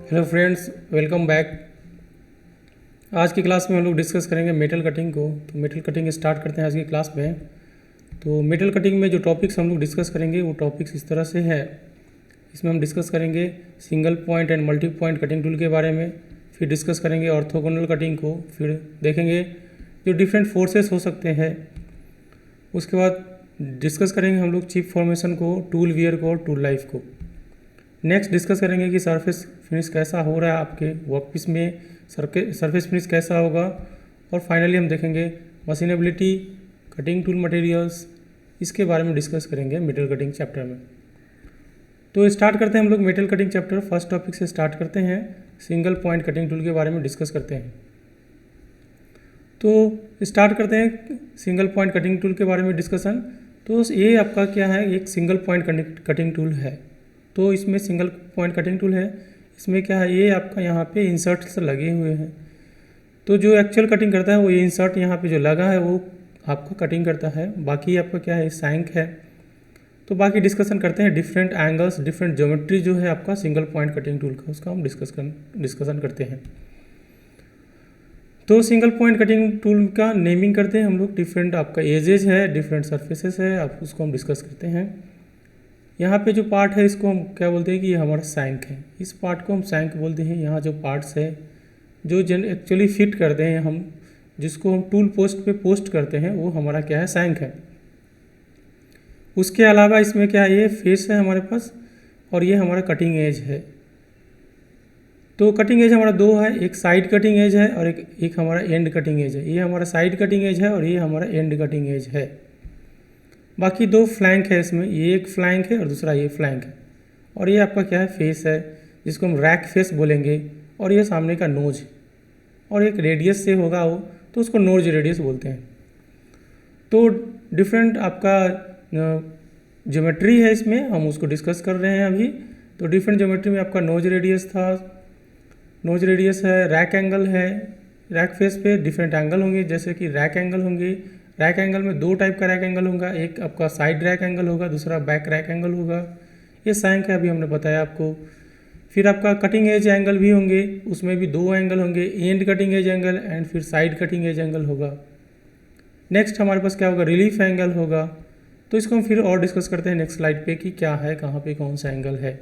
Hello friends, welcome back. आज की class में हम लोग डिस्कस करेंगे मेटल कटिंग को। तो मेटल कटिंग स्टार्ट करते हैं आज की क्लास में। तो मेटल कटिंग में जो टॉपिक्स हम लोग डिस्कस करेंगे वो टॉपिक्स इस तरह से है। इसमें हम डिस्कस करेंगे single point and multi point cutting tool के बारे में, फिर डिस्कस करेंगे ऑर्थोगोनल कटिंग को, फिर देखेंगे जो डिफरेंट फोर्सेस हो सकते हैं। उसके बाद डिस्कस करेंगे हम लोग चिप फॉर्मेशन को, टूल वियर को और टूल लाइफ को। नेक्स्ट डिस्कस करेंगे कि सरफेस फिनिश कैसा हो रहा है आपके वर्कपीस में, सरफेस फिनिश कैसा होगा। और फाइनली हम देखेंगे मशीनेबिलिटी, कटिंग टूल मटेरियल्स, इसके बारे में डिस्कस करेंगे मेटल कटिंग चैप्टर में। तो स्टार्ट करते हैं हम लोग metal cutting chapter. First topic से स्टार्ट करते हैं, सिंगल पॉइंट कटिंग टूल के बारे में डिस्कस करते हैं। तो स्टार्ट करते हैं सिंगल पॉइंट कटिंग टूल के बारे में डिस्कशन। तो ये आपका क्या है, एक सिंगल पॉइंट कटिंग टूल है। तो इसमें सिंगल पॉइंट कटिंग टूल है, इसमें क्या है, ये आपका यहाँ पे इंसर्ट्स लगे हुए हैं। तो जो एक्चुअल कटिंग करता है वो ये इंसर्ट यहाँ पे जो लगा है वो आपका कटिंग करता है। बाकी आपका क्या है, सैंक है। तो बाकी डिस्कशन करते हैं डिफरेंट एंगल्स, डिफरेंट ज्योमेट्री जो है आपका सिंगल पॉइंट कटिंग टूल का, उसका हम डिस्कशन करते हैं। तो सिंगल पॉइंट कटिंग टूल का नेमिंग करते हैं हम लोग। डिफरेंट आपका एजेज है, डिफरेंट सरफेसेस है, आप उसको हम डिस्कस करते हैं। यहाँ पे जो पार्ट है इसको हम क्या बोलते हैं कि ये हमारा सैंक है। इस पार्ट को हम सैंक बोलते हैं। यहाँ जो पार्ट्स है जो एक्चुअली फिट करते हैं हम, जिसको हम टूल पोस्ट पे पोस्ट करते हैं, वो हमारा क्या है, सैंक है। उसके अलावा इसमें क्या है, ये फेस है हमारे पास और ये हमारा कटिंग एज है। तो कटिंग एज हमारा दो है, एक साइड कटिंग एज है और एक हमारा एंड कटिंग एज है। ये हमारा साइड कटिंग एज है और ये हमारा एंड कटिंग एज है। बाकी दो फ्लैंक है इसमें, ये एक फ्लैंक है और दूसरा ये फ्लैंक है। और ये आपका क्या है, फेस है, जिसको हम रैक फेस बोलेंगे। और ये सामने का नोज है और एक रेडियस से होगा वो, तो उसको नोज रेडियस बोलते हैं। तो डिफरेंट आपका ज्योमेट्री है इसमें, हम उसको डिस्कस कर रहे हैं अभी। तो डिफरेंट ज्योमेट्री में आपका नोज रेडियस था, नोज रेडियस है, रैक एंगल है। रैक फेस पे डिफरेंट एंगल होंगे, जैसे कि रैक एंगल होंगे। रैक एंगल में दो टाइप का रैक एंगल होगा, एक आपका साइड रैक एंगल होगा, दूसरा बैक रैक एंगल होगा। ये सैंक है, अभी हमने बताया आपको। फिर आपका कटिंग एज एंगल भी होंगे, उसमें भी दो एंगल होंगे, and cutting edge angle and फिर साइड कटिंग एज एंगल होगा। नेक्स्ट हमारे पास क्या होगा, रिलीफ एंगल होगा। तो इसको हम फिर और डिस्कस करते हैं नेक्स्ट स्लाइड पे कि क्या है, कहाँ पे कौन सा एंगल है।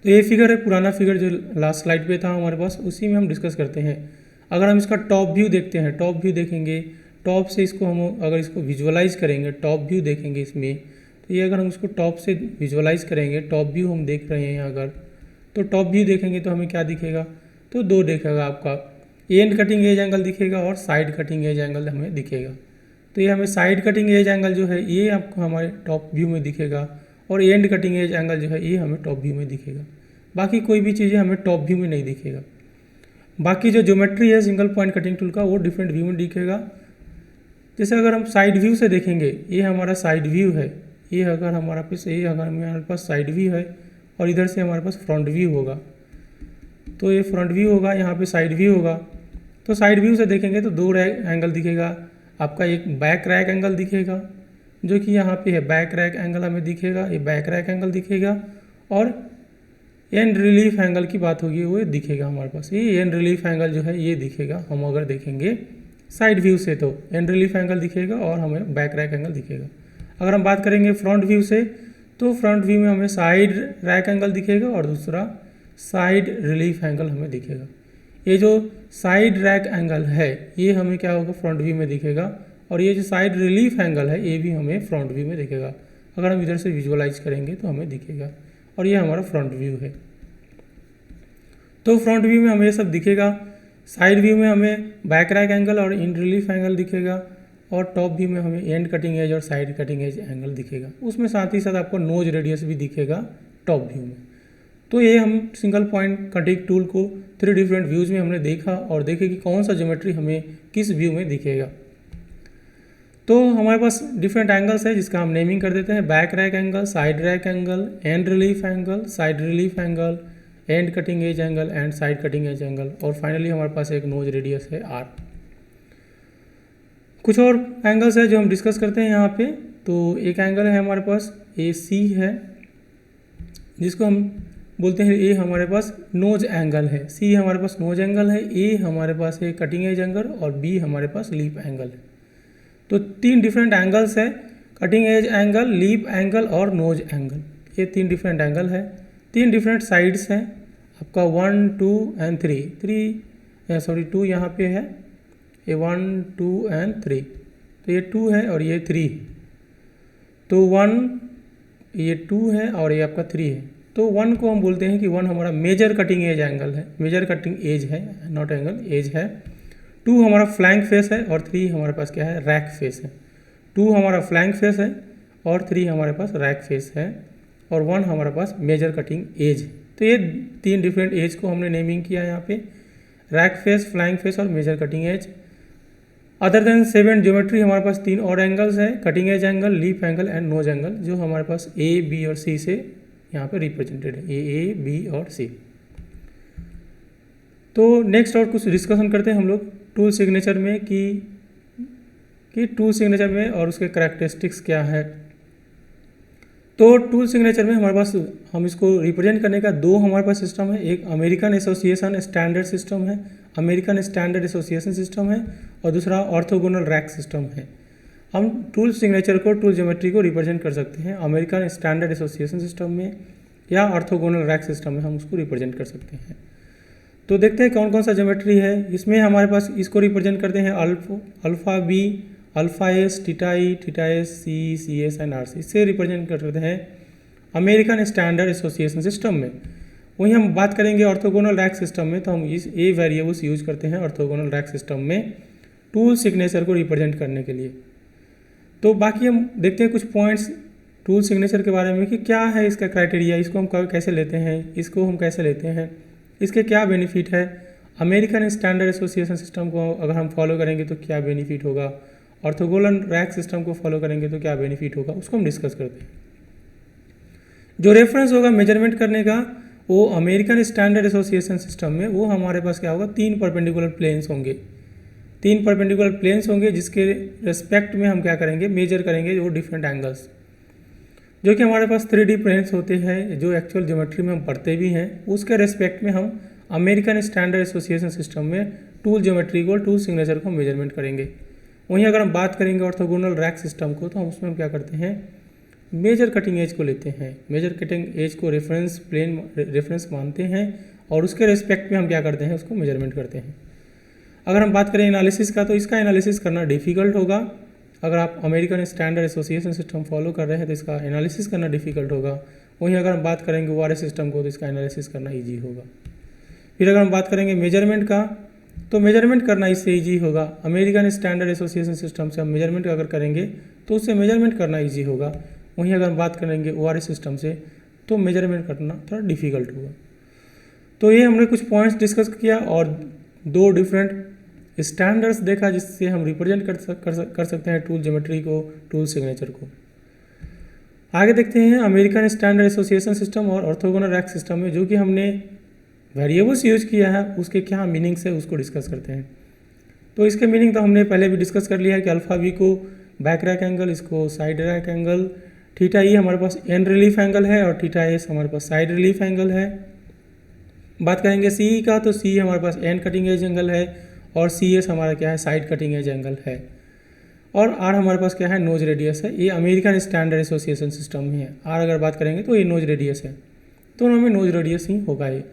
तो ये फिगर है, पुराना फिगर जो लास्ट स्लाइड पे था हमारे पास, उसी में हम डिस्कस करते हैं। अगर हम इसका टॉप व्यू देखते हैं, टॉप व्यू देखेंगे, टॉप से इसको हम अगर इसको विजुअलाइज करेंगे, टॉप व्यू देखेंगे इसमें, तो ये अगर हम इसको टॉप से विजुअलाइज करेंगे, टॉप व्यू हम देख रहे हैं अगर, तो टॉप व्यू देखेंगे तो हमें क्या दिखेगा, तो दो दिखेगा आपका, एंड कटिंग एज एंगल दिखेगा और साइड कटिंग एज एंगल हमें दिखेगा। तो ये हमें साइड कटिंग एज एंगल जो है ये आपको हमारे टॉप व्यू में दिखेगा और एंड कटिंग एज एंगल जो है ये हमें टॉप व्यू में दिखेगा। बाकी कोई भी चीज़ें हमें टॉप व्यू में नहीं दिखेगा। बाकी जो ज्योमेट्री है सिंगल पॉइंट कटिंग टूल का, वो डिफरेंट व्यू में दिखेगा। जैसे अगर हम साइड व्यू से देखेंगे, ये हमारा साइड व्यू है, ये अगर हमारे पास साइड व्यू है और इधर से हमारे पास फ्रंट व्यू होगा, तो ये फ्रंट व्यू होगा, यहाँ पे साइड व्यू होगा। तो साइड व्यू से देखेंगे तो दो एंगल दिखेगा आपका, एक बैक रैक एंगल दिखेगा जो कि यहाँ पे है, बैक रैक एंगल हमें दिखेगा, ये बैक रैक एंगल दिखेगा। और एंड रिलीफ एंगल की बात होगी वो दिखेगा हमारे पास, ये एंड रिलीफ एंगल जो है ये दिखेगा। हम अगर देखेंगे साइड व्यू से तो एंड रिलीफ एंगल दिखेगा और हमें बैक रैक एंगल दिखेगा। अगर हम बात करेंगे फ्रंट व्यू से, तो फ्रंट व्यू में हमें साइड रैक एंगल दिखेगा और दूसरा साइड रिलीफ एंगल हमें दिखेगा। ये जो साइड रैक एंगल है ये हमें क्या होगा, फ्रंट व्यू में दिखेगा। और ये जो साइड रिलीफ एंगल है ये भी हमें फ्रंट व्यू में दिखेगा। अगर हम इधर से विजुअलाइज करेंगे तो हमें दिखेगा। और ये हमारा फ्रंट व्यू है। तो फ्रंट व्यू में हमें ये सब दिखेगा। साइड व्यू में हमें बैक रैक एंगल और इन रिलीफ एंगल दिखेगा। और टॉप व्यू में हमें एंड कटिंग एज और साइड कटिंग एज एंगल दिखेगा। उसमें साथ ही साथ आपको नोज रेडियस भी दिखेगा टॉप व्यू में। तो ये हम सिंगल पॉइंट कटिंग टूल को 3 डिफरेंट व्यूज़ में हमने देखा और देखे कि कौन सा ज्योमेट्री हमें किस व्यू में दिखेगा। तो हमारे पास डिफरेंट एंगल्स है जिसका हम नेमिंग कर देते हैं, back rack angle, side rack angle, and relief angle, side relief angle, and cutting edge angle and side cutting edge angle. और फाइनली हमारे पास एक नोज रेडियस है आर। कुछ और एंगल्स है जो हम डिस्कस करते हैं यहाँ पे। तो एक एंगल है हमारे पास ए सी है, जिसको हम बोलते हैं ए हमारे पास नोज एंगल है, सी हमारे पास नोज एंगल है, ए हमारे पास है कटिंग एज एंगल और बी हमारे पास लीप एंगल है। तो 3 डिफरेंट एंगल्स है, cutting edge angle, lip angle और नोज एंगल। ये 3 डिफरेंट एंगल है, 3 डिफरेंट साइड्स हैं आपका 1, 2 एंड 3 2 यहाँ पे है, ये 1, 2 एंड 3, तो ये 2 है और ये 3 है। तो 1 ये 2 है और ये आपका 3 है। तो 1 को हम बोलते हैं कि 1 हमारा मेजर कटिंग एज एंगल है, मेजर कटिंग एज है, नॉट एंगल, एज है। 2 हमारा फ्लैंक फेस है और 3 हमारे पास क्या है, रैक फेस है। 2 हमारा फ्लैंक फेस है और 3 हमारे पास रैक फेस है और 1 हमारे पास मेजर कटिंग एज है। तो ये 3 डिफरेंट एज को हमने नेमिंग किया यहाँ पे, रैक फेस, फ्लैंक फेस और major cutting edge. Other than 7 geometry हमारे पास 3 और एंगल्स है, cutting edge angle, lip angle and nose angle, जो हमारे पास ए, बी और सी से यहाँ पे रिप्रेजेंटेड है, ए, बी और सी। तो नेक्स्ट और कुछ डिस्कशन करते हैं हम लोग टूल सिग्नेचर में कि टूल सिग्नेचर में और उसके करैक्टरिस्टिक्स क्या है। तो टूल सिग्नेचर में हमारे पास, हम इसको रिप्रेजेंट करने का 2 हमारे पास सिस्टम है, एक अमेरिकन एसोसिएशन स्टैंडर्ड सिस्टम है, अमेरिकन स्टैंडर्ड एसोसिएशन सिस्टम है, और दूसरा ऑर्थोगोनल रैक सिस्टम है। हम टूल सिग्नेचर को, टूल ज्योमेट्री को रिप्रेजेंट कर सकते हैं अमेरिकन स्टैंडर्ड एसोसिएशन सिस्टम में या ऑर्थोगोनल रैक सिस्टम में, हम उसको रिप्रेजेंट कर सकते हैं। तो देखते हैं कौन कौन सा ज्योमेट्री है। इसमें हमारे पास इसको रिप्रेजेंट करते हैं alpha B, alpha S, theta E, theta S, C S and R C, इससे रिप्रेजेंट करते हैं अमेरिकन स्टैंडर्ड एसोसिएशन सिस्टम में। वहीं हम बात करेंगे ऑर्थोगोनल रैक सिस्टम में, तो हम इस ए वेरिएबल्स यूज करते हैं ऑर्थोगोनल रैक सिस्टम में टूल सिग्नेचर को रिप्रेजेंट करने के लिए। तो बाकी हम देखते हैं कुछ पॉइंट्स टूल सिग्नेचर के बारे में कि क्या है इसका क्राइटेरिया, इसको हम कैसे लेते हैं, इसको हम कैसे लेते हैं, इसके क्या बेनिफिट है, अमेरिकन स्टैंडर्ड एसोसिएशन सिस्टम को अगर हम फॉलो करेंगे तो क्या बेनिफिट होगा, ऑर्थोगोनल रैक सिस्टम को फॉलो करेंगे तो क्या बेनिफिट होगा, उसको हम डिस्कस करते हैं। जो रेफरेंस होगा मेजरमेंट करने का, वो अमेरिकन स्टैंडर्ड एसोसिएशन सिस्टम में वो हमारे पास क्या होगा, 3 परपेंडिकुलर प्लेन्स होंगे, 3 परपेंडिकुलर प्लेन्स होंगे, जिसके रेस्पेक्ट में हम क्या करेंगे, मेजर करेंगे वो डिफरेंट एंगल्स, जो कि हमारे पास 3D प्लेन्स होते हैं, जो एक्चुअल ज्योमेट्री में हम पढ़ते भी हैं। उसके रेस्पेक्ट में हम अमेरिकन स्टैंडर्ड एसोसिएशन सिस्टम में टूल ज्योमेट्री को, टूल सिग्नेचर को मेजरमेंट करेंगे। वहीं अगर हम बात करेंगे ऑर्थोगोनल रैक सिस्टम को, तो हम उसमें हम क्या करते हैं, मेजर कटिंग एज को लेते हैं, मेजर कटिंग एज को रेफरेंस प्लेन, रेफरेंस मानते हैं और उसके रेस्पेक्ट में हम क्या करते हैं, उसको मेजरमेंट करते हैं। अगर हम बात करें एनालिसिस का, तो इसका एनालिसिस करना डिफ़िकल्ट होगा। अगर आप American standard association system follow कर रहे हैं तो इसका एनालिसिस करना डिफ़िकल्ट होगा। वहीं अगर हम बात करेंगे ORS सिस्टम को, तो इसका एनालिसिस करना ईजी होगा। फिर अगर हम बात करेंगे मेजरमेंट का, तो मेजरमेंट करना इससे ईजी होगा। अमेरिकन स्टैंडर्ड एसोसिएशन सिस्टम से हम मेजरमेंट अगर करेंगे तो उससे मेजरमेंट करना ईजी होगा। वहीं अगर हम बात करेंगे ORS सिस्टम से, तो मेजरमेंट करना थोड़ा डिफ़िकल्ट होगा। तो ये हमने कुछ पॉइंट्स डिस्कस किया और 2 डिफरेंट स्टैंडर्ड्स देखा जिससे हम रिप्रेजेंट कर सकते हैं टूल ज्योमेट्री को, टूल सिग्नेचर को। आगे देखते हैं अमेरिकन स्टैंडर्ड एसोसिएशन सिस्टम और ऑर्थोगोनल रैक सिस्टम में जो कि हमने वेरिएबल्स यूज किया है, उसके क्या मीनिंग्स है उसको डिस्कस करते हैं। तो इसके मीनिंग तो हमने पहले भी डिस्कस कर लिया है कि अल्फ़ा बी को बैक रैक एंगल, इसको side rack angle, theta E हमारे पास एंड रिलीफ एंगल है और थीटा एस हमारे पास साइड रिलीफ एंगल है। बात करेंगे सी का, तो सी हमारे पास एंड कटिंग एज एंगल है और सी एस हमारा क्या है, साइड कटिंग एज एंगल है। और आर हमारे पास क्या है, नोज रेडियस है। ये अमेरिकन स्टैंडर्ड एसोसिएशन सिस्टम में है। आर अगर बात करेंगे तो ये नोज रेडियस है, तो हमें नोज रेडियस ही होगा ये।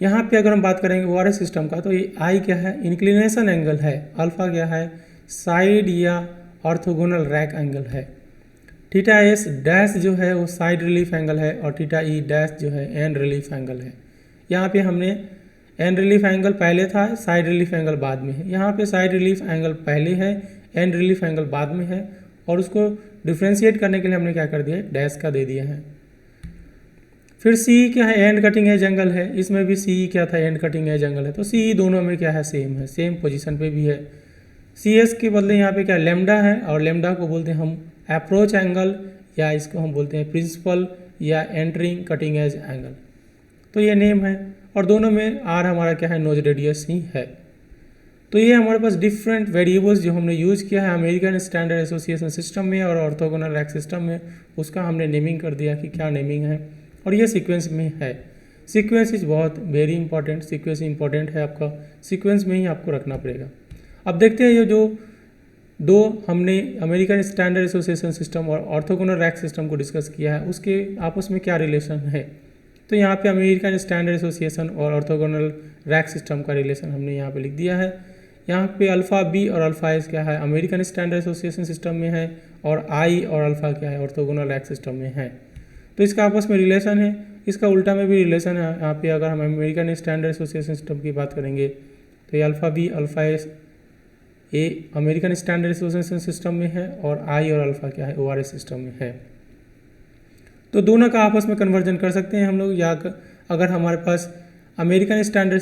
यहाँ पे अगर हम बात करेंगे ORS सिस्टम का, तो ये आई क्या है, इंक्लिनेशन एंगल है, अल्फ़ा क्या है, साइड या ऑर्थोगोनल रैक एंगल है। थीटा एस डैश जो है वो साइड रिलीफ एंगल है और थीटा ई डैश जो है एंड रिलीफ एंगल है। यहाँ पे हमने एंड रिलीफ एंगल पहले था, साइड रिलीफ एंगल बाद में है। यहाँ पे साइड रिलीफ एंगल पहले है, एंड रिलीफ एंगल बाद में है, और उसको डिफ्रेंशिएट करने के लिए हमने क्या कर दिया है, डैश का दे दिया है। फिर सी क्या है, एंड कटिंग एज एंगल है। इसमें भी सी क्या था, एंड कटिंग एज एंगल है। तो सी दोनों में क्या है, सेम है, सेम पोजीशन पे भी है। सी एस के बदले यहाँ पे क्या लेमडा है, और लेमडा को बोलते हैं हम अप्रोच एंगल, या इसको हम बोलते हैं प्रिंसिपल या एंटरिंग कटिंग एज एंगल। तो ये नेम है, और दोनों में आर हमारा क्या है, नोज रेडियस ही है। तो ये हमारे पास डिफरेंट वेरिएबल्स जो हमने यूज़ किया है अमेरिकन स्टैंडर्ड एसोसिएशन सिस्टम में और ऑर्थोगोनल रैक सिस्टम में, उसका हमने नेमिंग कर दिया कि क्या नेमिंग है, और ये सीक्वेंस में है। सीक्वेंस इज बहुत वेरी इंपॉर्टेंट, सीक्वेंस इंपॉर्टेंट है आपका, सीक्वेंस में ही आपको रखना पड़ेगा। अब देखते हैं ये जो दो हमने अमेरिकन स्टैंडर्ड एसोसिएशन सिस्टम और ऑर्थोगोनल रैक सिस्टम को डिस्कस किया है, उसके आपस में क्या रिलेशन है। तो यहाँ पे अमेरिकन स्टैंडर्ड एसोसिएशन और ऑर्थोगोनल रैक सिस्टम का रिलेशन हमने यहाँ पे लिख दिया है। यहाँ पे अल्फ़ा बी और अल्फ़ा एस क्या है, अमेरिकन स्टैंडर्ड एसोसिएशन सिस्टम में है, और आई और अल्फ़ा क्या है, ऑर्थोगोनल रैक सिस्टम में है। तो इसका आपस में रिलेशन है, इसका उल्टा में भी रिलेशन है। यहाँ पे अगर हम अमेरिकन स्टैंडर्ड एसोसिएशन सिस्टम की बात करेंगे तो ये अल्फ़ा बी अल्फ़ा एस ये अमेरिकन स्टैंडर्ड एसोसिएशन सिस्टम में है, और आई और अल्फ़ा क्या है, ORS सिस्टम में है। तो दोनों का आपस में कन्वर्जन कर सकते हैं हम लोग, या अगर हमारे पास अमेरिकन स्टैंडर्ड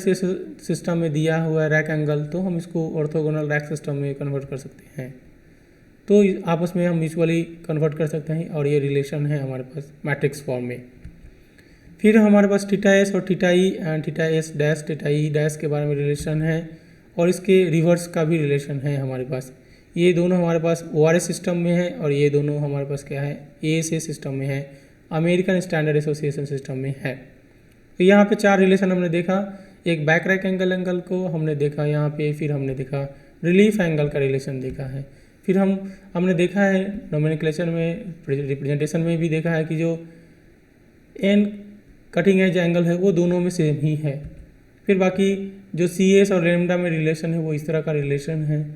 सिस्टम में दिया हुआ है रैक एंगल, तो हम इसको ऑर्थोगोनल रैक सिस्टम में कन्वर्ट कर सकते हैं। तो आपस में हम म्यूचुअली कन्वर्ट कर सकते हैं, और ये रिलेशन है हमारे पास मैट्रिक्स फॉर्म में। फिर हमारे पास थीटा एस और theta E and theta S dash theta E dash के बारे में रिलेशन है, और इसके रिवर्स का भी रिलेशन है हमारे पास। ये दोनों हमारे पास ORS सिस्टम में है, और ये दोनों हमारे पास क्या है, ASA सिस्टम में है, अमेरिकन स्टैंडर्ड एसोसिएशन सिस्टम में है। तो यहाँ पे 4 रिलेशन हमने देखा। एक बैक रैक एंगल को हमने देखा यहाँ पे, फिर हमने देखा रिलीफ एंगल का रिलेशन देखा है, फिर हमने देखा है नोमेनक्लेचर में, रिप्रेजेंटेशन में भी देखा है कि जो एन कटिंग एज एंगल है वो दोनों में सेम ही है। फिर बाकी जो CS और लैम्डा में रिलेशन है वो इस तरह का रिलेशन है,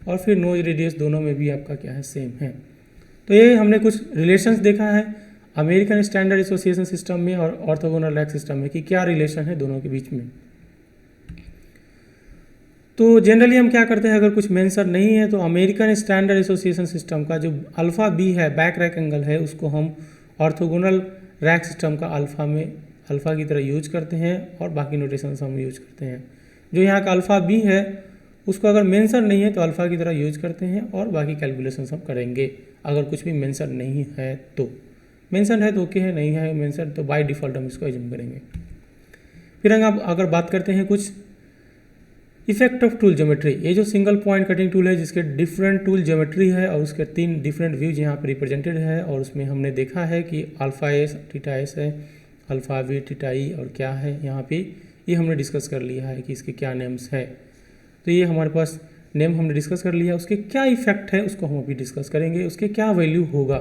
और फिर नोज रेडियस दोनों में भी आपका क्या है, सेम है। तो ये हमने कुछ रिलेशंस देखा है अमेरिकन स्टैंडर्ड एसोसिएशन सिस्टम में और ऑर्थोगोनल रैक सिस्टम में, कि क्या रिलेशन है दोनों के बीच में। तो जनरली हम क्या करते हैं, अगर कुछ मेंशन नहीं है तो अमेरिकन स्टैंडर्ड एसोसिएशन सिस्टम का जो अल्फ़ा बी है, बैक रैक एंगल है, उसको हम ऑर्थोगोनल रैक सिस्टम का अल्फ़ा की तरह यूज करते हैं, और बाकी नोटेशंस हम यूज करते हैं। जो यहाँ का अल्फ़ा बी है उसको अगर मेंशन नहीं है तो अल्फ़ा की तरह यूज करते हैं, और बाकी कैलकुलेशंस हम करेंगे अगर कुछ भी मेंशन नहीं है तो। मेंशन है तो ओके है, नहीं है मेंशन तो बाय डिफ़ॉल्ट हम इसको एज्यूम करेंगे। फिर हम अगर बात करते हैं कुछ इफेक्ट ऑफ टूल ज्योमेट्री, ये जो सिंगल पॉइंट कटिंग टूल है जिसके डिफरेंट टूल ज्योमेट्री है, और उसके 3 डिफरेंट व्यूज यहाँ पर रिप्रेजेंटेड है, और उसमें हमने देखा है कि अल्फ़ा एस थीटा एस है, अल्फ़ा बी थीटा ई और क्या है यहाँ पे, ये हमने डिस्कस कर लिया है कि इसके क्या नेम्स है। तो ये हमारे पास नेम हमने डिस्कस कर लिया, उसके क्या इफेक्ट है उसको हम अभी डिस्कस करेंगे, उसके क्या वैल्यू होगा।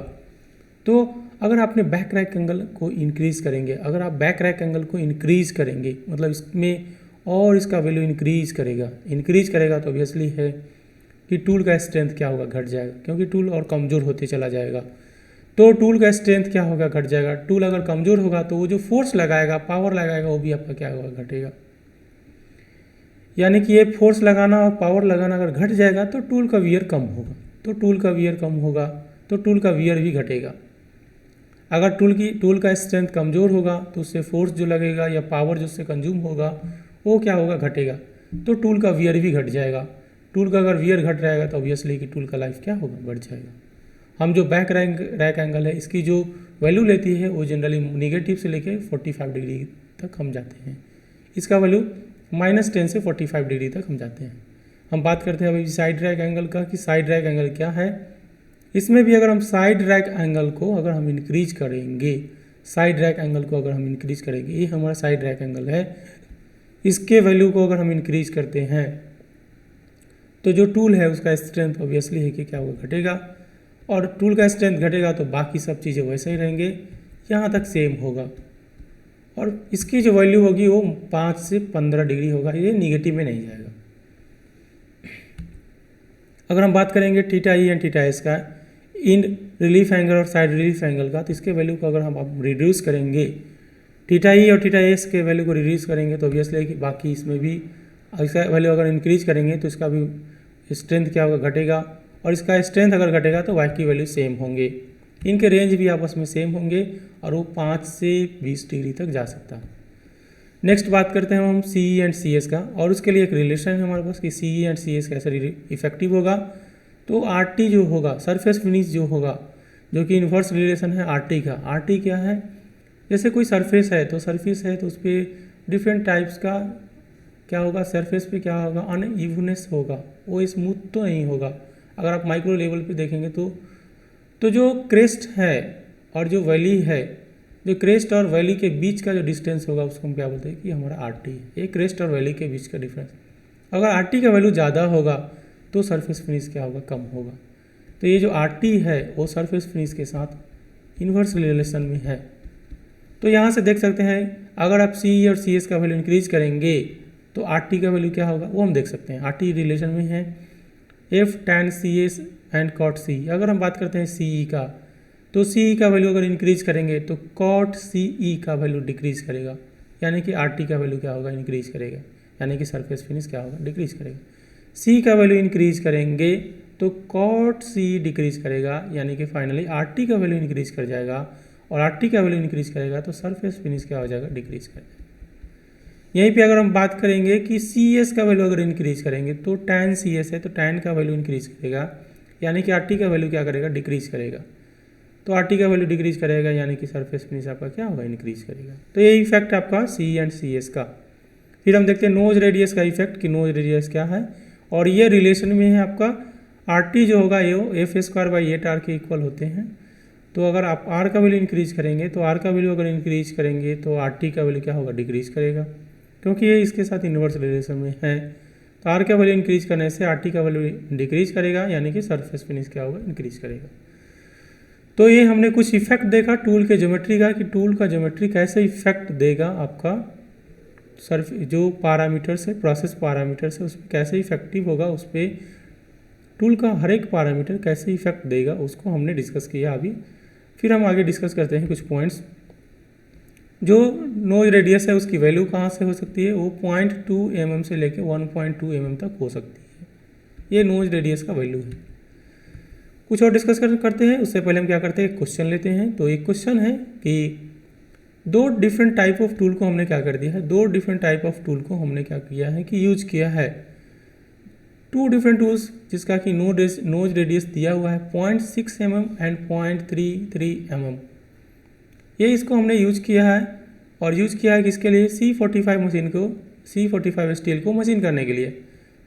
तो अगर आपने बैक रैक एंगल को इंक्रीज़ करेंगे, अगर आप बैक रैक एंगल को इंक्रीज़ करेंगे मतलब इसमें और इसका वैल्यू इंक्रीज़ करेगा तो ऑब्वियसली है कि टूल का स्ट्रेंथ क्या होगा, घट जाएगा, क्योंकि टूल और कमज़ोर होते चला जाएगा। तो टूल का स्ट्रेंथ क्या होगा, घट जाएगा। टूल अगर कमज़ोर होगा तो वो जो फोर्स लगाएगा, पावर लगाएगा, वो भी आपका क्या होगा, घटेगा। यानी कि ये फोर्स लगाना और पावर लगाना अगर घट जाएगा तो टूल का वियर कम होगा, तो टूल का वियर भी घटेगा। अगर टूल का स्ट्रेंथ कमज़ोर होगा तो उससे फोर्स जो लगेगा या पावर जो उससे कंज्यूम होगा वो क्या होगा, घटेगा, तो टूल का वियर भी घट जाएगा। टूल का अगर वियर घट जाएगा तो ऑब्वियसली कि टूल का लाइफ क्या होगा, बढ़ जाएगा। हम जो बैक रैक एंगल है इसकी जो वैल्यू लेती है वो जनरली नेगेटिव से लेके 45 डिग्री तक हम जाते हैं। इसका वैल्यू -10 से 45 डिग्री तक हम जाते हैं। हम बात करते हैं अभी साइड रैक एंगल का, कि साइड रैक एंगल क्या है। इसमें भी अगर हम साइड रैक एंगल को अगर हम इंक्रीज करेंगे, ये हमारा साइड रैक एंगल है, इसके वैल्यू को अगर हम इंक्रीज करते हैं तो जो टूल है उसका स्ट्रेंथ ऑब्वियसली है कि क्या होगा, घटेगा। और टूल का स्ट्रेंथ घटेगा तो बाकी सब चीज़ें वैसे ही रहेंगे, यहाँ तक सेम होगा। और इसकी जो वैल्यू होगी वो 5 से 15 डिग्री होगा, ये निगेटिव में नहीं जाएगा। अगर हम बात करेंगे theta E and theta S का, इन रिलीफ एंगल और साइड रिलीफ एंगल का, तो इसके वैल्यू को अगर हम रिड्यूस करेंगे, थीटा ई और थीटा एस के वैल्यू को रिड्यूस करेंगे तो ऑब्वियसली कि बाकी इसमें भी इसका वैल्यू अगर इंक्रीज करेंगे तो इसका भी स्ट्रेंथ क्या होगा, घटेगा। और इसका स्ट्रेंथ अगर घटेगा तो वाई की वैल्यू सेम होंगे, इनके रेंज भी आपस में सेम होंगे, और वो 5 से 20 डिग्री तक जा सकता है। नेक्स्ट बात करते हैं हम CE एंड CS का, और उसके लिए एक रिलेशन है हमारे पास कि CE एंड CS कैसे इफेक्टिव होगा। तो RT जो होगा, सरफेस फिनिश जो होगा, जो कि इन्वर्स रिलेशन है RT का। RT क्या है, जैसे कोई सरफेस है तो उस पर डिफरेंट टाइप्स का क्या होगा, सरफेस पे क्या होगा, अनइवनेस होगा, वो स्मूथ तो नहीं होगा। अगर आप माइक्रो लेवल पे देखेंगे तो जो क्रेस्ट है और जो वैली है, जो क्रेस्ट और वैली के बीच का जो डिस्टेंस होगा उसको हम क्या बोलते हैं कि हमारा आरटी है। ये क्रेस्ट और वैली के बीच का डिफरेंस। अगर आरटी का वैल्यू ज़्यादा होगा तो सरफेस फिनिश क्या होगा, कम होगा। तो ये जो आरटी है वो सरफेस फिनिश के साथ इन्वर्स रिलेशन में है। तो यहाँ से देख सकते हैं अगर आप सी और सी एस का वैल्यू इंक्रीज करेंगे तो आरटी का वैल्यू क्या होगा वो हम देख सकते हैं। आरटी रिलेशन में है F tan C S and cot C. अगर हम बात करते हैं सी ई का, तो सी ई का वैल्यू अगर इंक्रीज करेंगे तो कॉट सी ई का वैल्यू डिक्रीज करेगा, यानी कि आर टी का वैल्यू क्या होगा, इंक्रीज करेगा, यानी कि सरफेस फिनिश क्या होगा, डिक्रीज करेगा। सी का वैल्यू इंक्रीज करेंगे तो कॉट सी डिक्रीज करेगा, यानी कि फाइनली आर टी का वैल्यू इंक्रीज कर जाएगा, और आर टी का वैल्यू इंक्रीज करेगा तो सरफेस फिनिश क्या हो जाएगा, डिक्रीज करेगा। यहीं पे अगर हम बात करेंगे कि सी एस का वैल्यू अगर इंक्रीज करेंगे तो टैन सी एस है तो टैन का वैल्यू इंक्रीज करेगा, यानी कि आर टी का वैल्यू क्या करेगा, डिक्रीज करेगा। तो आर टी का वैल्यू डिक्रीज करेगा यानी कि सरफेस फिनिश आपका क्या होगा, इंक्रीज करेगा। तो ये इफेक्ट आपका सी एंड सी एस का। फिर हम देखते हैं नोज रेडियस का इफेक्ट कि नोज रेडियस क्या है, और ये रिलेशन में है आपका आर टी जो होगा ये एफ स्क्वायर बाई 8 के इक्वल होते हैं। तो अगर आप आर का वैल्यू इंक्रीज करेंगे तो आर का वैल्यू अगर इंक्रीज करेंगे तो आर टी का वैल्यू क्या होगा, डिक्रीज करेगा, क्योंकि ये इसके साथ इन्वर्स रिलेशन में है। तो आर का वैल्यू इंक्रीज करने से आर टी का वैल्यू डिक्रीज करेगा, यानी कि सरफेस फिनिश क्या होगा, इंक्रीज करेगा। तो ये हमने कुछ इफेक्ट देखा टूल के ज्योमेट्री का कि टूल का ज्योमेट्री कैसे इफेक्ट देगा आपका सर्फ जो पैरामीटर्स है, प्रोसेस पैरामीटर्स है, उस पर कैसे इफेक्टिव होगा, उस पर टूल का हर एक पैरामीटर कैसे इफेक्ट देगा उसको हमने डिस्कस किया अभी। फिर हम आगे डिस्कस करते हैं कुछ पॉइंट्स। जो नोज रेडियस है उसकी वैल्यू कहाँ से हो सकती है, वो 0.2 mm से लेकर 1.2 mm तक हो सकती है। ये नोज रेडियस का वैल्यू है। कुछ और डिस्कस करते हैं, उससे पहले हम क्या करते हैं, एक क्वेश्चन लेते हैं। तो एक क्वेश्चन है कि दो डिफरेंट टाइप ऑफ टूल को हमने क्या कर दिया है, दो डिफरेंट टाइप ऑफ टूल को हमने क्या किया है कि यूज किया है। टू डिफरेंट टूल्स जिसका कि नोज रेडियस दिया हुआ है 0.6 mm एंड 0.33 mm। ये इसको हमने यूज किया है, और यूज किया है किसके लिए, C45 मशीन को, C45 स्टील को मशीन करने के लिए।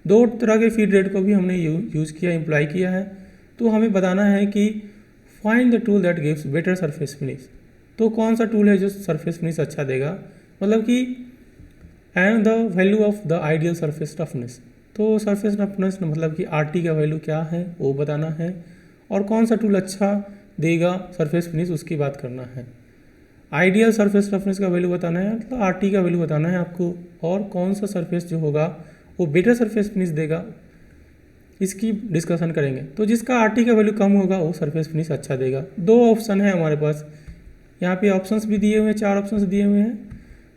दो तरह के फीड रेट को भी हमने यूज किया, इम्प्लाई किया है। तो हमें बताना है कि find the tool that gives better surface finish. तो कौन सा टूल है जो सरफेस फिनिश अच्छा देगा, मतलब कि and the value of the ideal surface roughness. तो सरफेस रफनेस मतलब कि आर टी का वैल्यू क्या है वो बताना है, और कौन सा टूल अच्छा देगा सरफेस फिनिश उसकी बात करना है। आइडियल सरफेस रफनेस का वैल्यू बताना है, मतलब आर टी का वैल्यू बताना है आपको, और कौन सा सरफेस जो होगा वो बेटर सरफेस फिनिश देगा इसकी डिस्कशन करेंगे। तो जिसका आर टी का वैल्यू कम होगा वो सरफेस फिनिश अच्छा देगा। दो ऑप्शन है हमारे पास, यहाँ पे ऑप्शंस भी दिए हुए हैं, 4 ऑप्शंस दिए हुए हैं।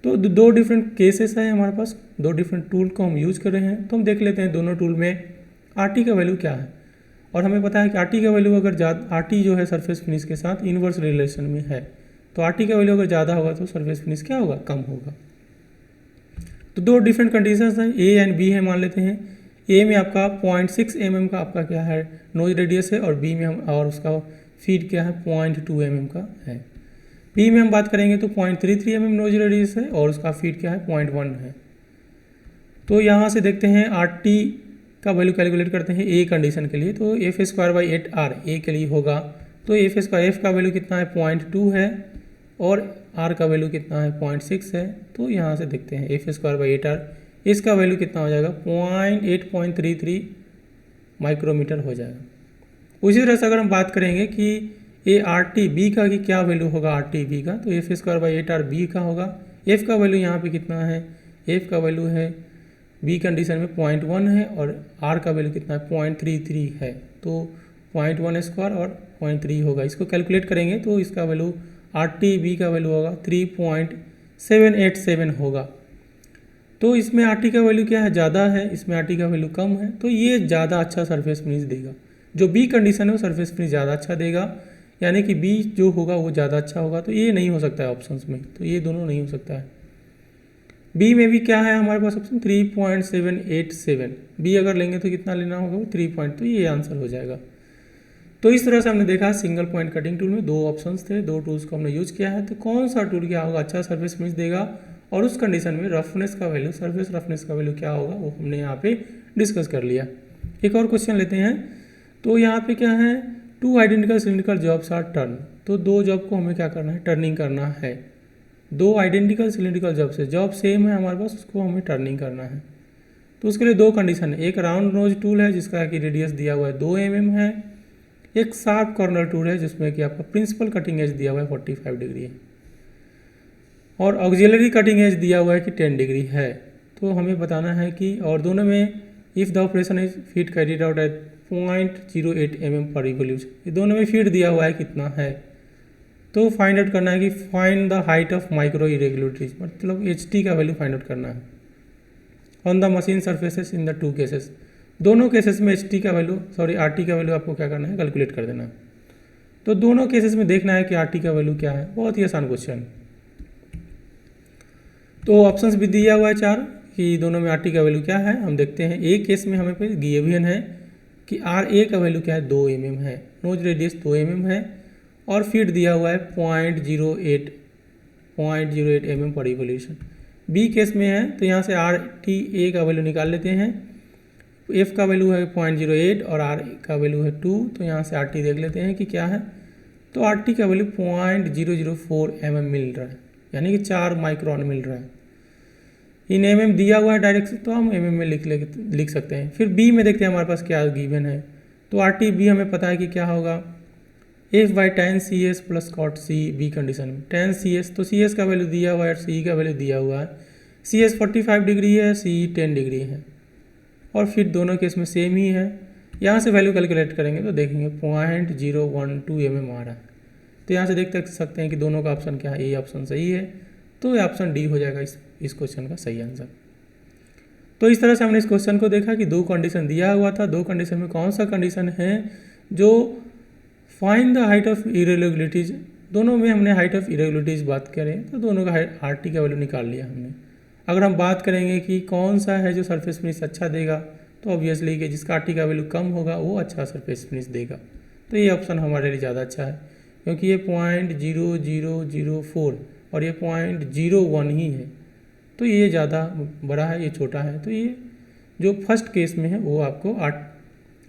तो दो डिफरेंट केसेस हैं हमारे पास, दो डिफरेंट टूल को हम यूज कर रहे हैं। तो हम देख लेते हैं दोनों टूल में आर टी का वैल्यू क्या है। और हमें पता है कि आर टी का वैल्यू अगर ज़्यादा, आर टी जो है सरफेस फिनिश के साथ इन्वर्स रिलेशन में है, तो आर टी का वैल्यू अगर ज़्यादा होगा तो सरफेस फिनिश क्या होगा, कम होगा। तो दो डिफरेंट कंडीशंस हैं, ए एंड बी है मान लेते हैं। ए में आपका 0.6 mm का आपका क्या है नोज रेडियस है, और बी में हम और उसका फीड क्या है 0.2 mm का है। बी में हम बात करेंगे तो 0.33 mm नोज रेडियस है, और उसका फीड क्या है 0.1 है। तो यहाँ से देखते हैं आर टी का वैल्यू कैलकुलेट करते हैं ए कंडीशन के लिए। तो एफ स्क्वायर बाई 8R ए के लिए होगा। तो एफ का वैल्यू कितना है 0.2 है, और आर का वैल्यू कितना है 0.6 है। तो यहाँ से देखते हैं एफ स्क्वायर बाई 8R, इसका वैल्यू कितना हो जाएगा 8.33 माइक्रोमीटर हो जाएगा। उसी तरह से अगर हम बात करेंगे कि ए आर टी बी का कि क्या वैल्यू होगा आर टी बी का, तो F square by 8R B का होगा। एफ का वैल्यू यहाँ पे कितना है, एफ का वैल्यू है बी कंडीशन में 0.1 है, और आर का वैल्यू कितना है 0.33 है। तो 0.1 स्क्वायर और 0.3 होगा। इसको कैलकुलेट करेंगे तो इसका वैल्यू आर टी बी का वैल्यू होगा 3.787 होगा। तो इसमें आर टी का वैल्यू क्या है, ज़्यादा है, इसमें आर टी का वैल्यू कम है। तो ये ज़्यादा अच्छा सरफेस फिनिश देगा। जो बी कंडीशन है वो सरफेस फिनिश ज़्यादा अच्छा देगा, यानी कि बी जो होगा वो ज़्यादा अच्छा होगा। तो ये नहीं हो सकता है ऑप्शंस में, तो ये दोनों नहीं हो सकता है। बी में भी क्या है हमारे पास ऑप्शन 3.787। बी अगर लेंगे तो कितना लेना होगा, 3 पॉइंट, तो ये आंसर हो जाएगा। तो इस तरह से हमने देखा सिंगल पॉइंट कटिंग टूल में दो ऑप्शंस थे, दो टूल्स को हमने यूज किया है। तो कौन सा टूल क्या होगा, अच्छा सरफेस फिनिश देगा, और उस कंडीशन में रफनेस का वैल्यू, सरफेस रफनेस का वैल्यू क्या होगा वो हमने यहाँ पे डिस्कस कर लिया। एक और क्वेश्चन लेते हैं। तो यहाँ पे क्या है, 2 identical cylindrical jobs are turn. तो दो जॉब को हमें क्या करना है, टर्निंग करना है। दो आइडेंटिकल सिलेंड्रिकल जॉब सेम है हमारे पास, उसको हमें टर्निंग करना है। तो उसके लिए दो कंडीशन है, एक राउंड नोज टूल है जिसका कि रेडियस दिया हुआ है 2 mm है, एक शार्प कॉर्नर टूल है जिसमें कि आपका प्रिंसिपल कटिंग एज दिया हुआ है 45 डिग्री है, और ऑक्सिलरी कटिंग एज दिया हुआ है कि 10 डिग्री है। तो हमें बताना है कि, और दोनों में if the operation is feed carried out at 0.08 mm per revolution, ये दोनों में फीड दिया हुआ है कितना है। तो फाइंड आउट करना है कि find the height of micro irregularities, मतलब HT का वैल्यू फाइंड आउट करना है on the machine surfaces in the two cases. दोनों केसेस में RT का वैल्यू आपको क्या करना है, कैलकुलेट कर देना। तो दोनों केसेस में देखना है कि RT का वैल्यू क्या है, बहुत ही आसान क्वेश्चन। तो ऑप्शंस भी दिया हुआ है 4 कि दोनों में RT का वैल्यू क्या है। हम देखते हैं एक केस में हमें पे गिवन है कि RA का वैल्यू क्या है, 2 mm है, नोज रेडियस 2 mm है, और फीड दिया हुआ है 0.08 mm per revolution. B case में है तो यहाँ से RTA का वैल्यू निकाल लेते हैं। F का वैल्यू है 0.08 और R का वैल्यू है 2, तो यहाँ से RT देख लेते हैं कि क्या है। तो RT का वैल्यू 0.004 mm मिल रहा है, यानी कि 4 माइक्रोन मिल रहा है। इन mm दिया हुआ है डायरेक्ट, तो हम mm में लिख सकते हैं। फिर B में देखते हैं हमारे पास क्या गिवन है। तो RT B हमें पता है कि क्या होगा, F/tan CS plus cot C B condition में। tan CS, तो CS का वैल्यू दिया हुआ है, C का वैल्यू दिया हुआ है। CS 45 डिग्री है, C 10 डिग्री है, और फिर दोनों केस में सेम ही है। यहाँ से वैल्यू कैलकुलेट करेंगे तो देखेंगे 0.012 mm आ रहा है। तो यहाँ से देख सकते हैं कि दोनों का ऑप्शन क्या है, ये ऑप्शन सही है। तो ये ऑप्शन डी हो जाएगा इस क्वेश्चन का सही आंसर। तो इस तरह से हमने इस क्वेश्चन को देखा कि दो कंडीशन दिया हुआ था, दो कंडीशन में कौन सा कंडीशन है जो find the height of irregularities. दोनों में हमने हाइट ऑफ इरेगुलरिटीज बात करें तो दोनों का RT का वैल्यू निकाल लिया हमने। अगर हम बात करेंगे कि कौन सा है जो सरफेस फिनिश अच्छा देगा, तो ऑब्वियसली कि जिसका RT का वैल्यू कम होगा वो अच्छा सरफेस फिनिश देगा। तो ये ऑप्शन हमारे लिए ज़्यादा अच्छा है, क्योंकि ये 0.0004 और ये 0.01 ही है, तो ये ज़्यादा बड़ा है, ये छोटा है। तो ये जो फर्स्ट केस में है वो आपको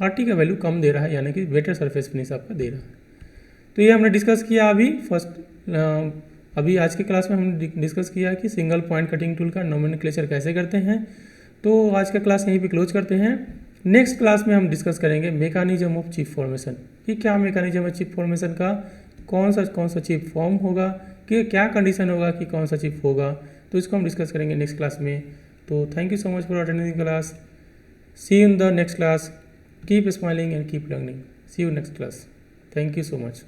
RT का वैल्यू कम दे रहा है, यानी कि बेटर सरफेस फिनिश आपका दे रहा है। तो ये हमने डिस्कस किया अभी आज के क्लास में हमने डिस्कस किया कि सिंगल पॉइंट कटिंग टूल का नोमेनक्लेचर कैसे करते हैं। तो आज का क्लास यहीं पे क्लोज करते हैं। नेक्स्ट क्लास में हम डिस्कस करेंगे मैकेनिज्म ऑफ चिप फॉर्मेशन, कि क्या मैकेनिज्म है चिप फॉर्मेशन का, कौन सा चिप फॉर्म होगा, कि क्या कंडीशन होगा कि कौन सा चिप होगा। तो इसको हम डिस्कस करेंगे नेक्स्ट क्लास में। तो thank you so much for attending class. See you in the next class. Keep smiling and keep learning. See you next class. Thank you so much.